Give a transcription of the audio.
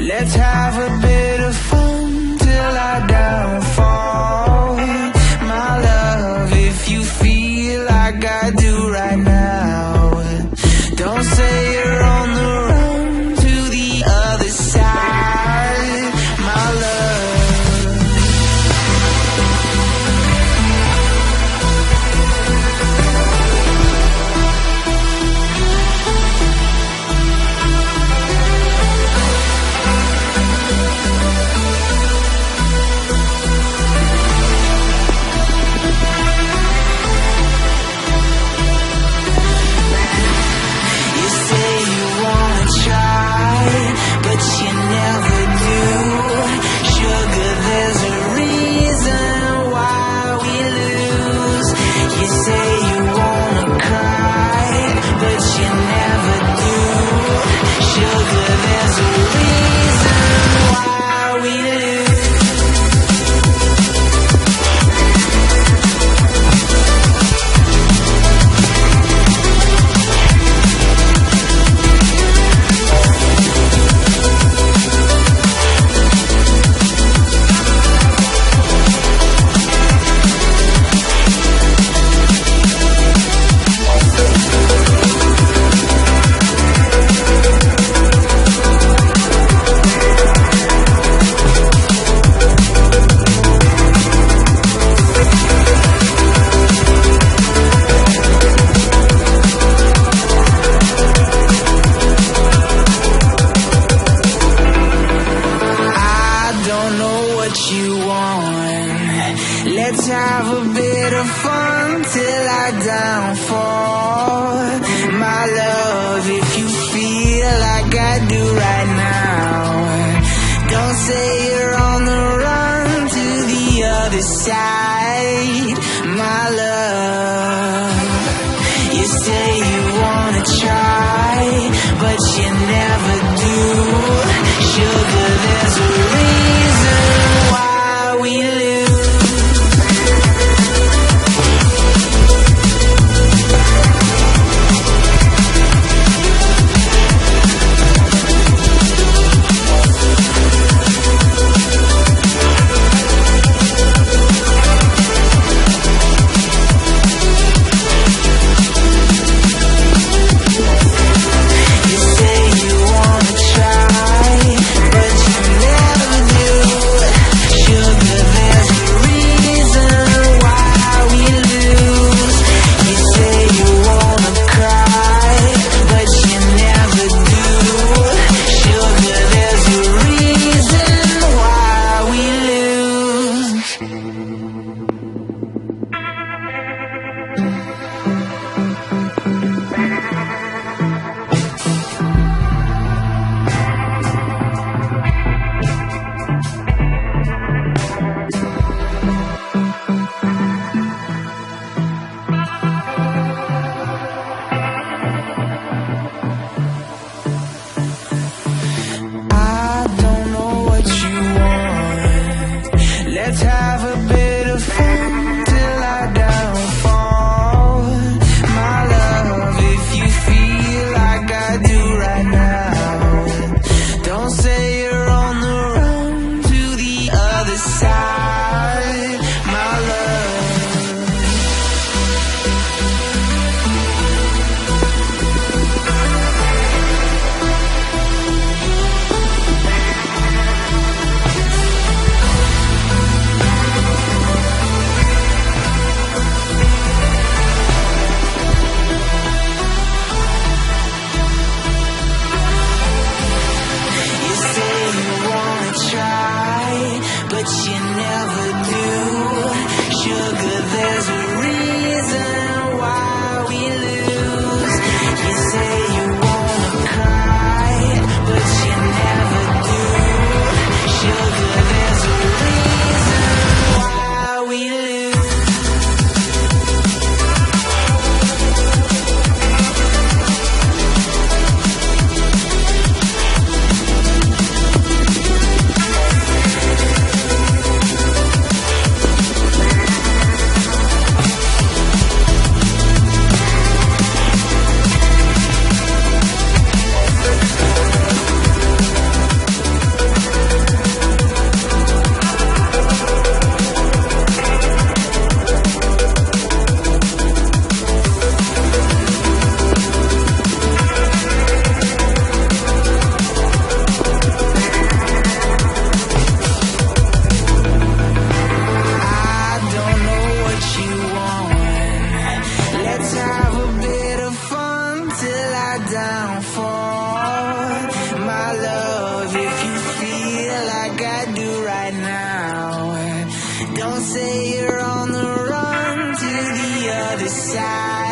Let's have a bit of fun till I downfall. My love, if you feel like I do right now, don't say you're on the run to the other side, my love. Let's have a bit of fun till I downfall. My love, if you feel like I do right now, don't say you're on the run to the other side, my love. You say you wanna try, but you never do. Sugar, there's a reason why we lose. like I do right now. Don't say you're on the run to the other side.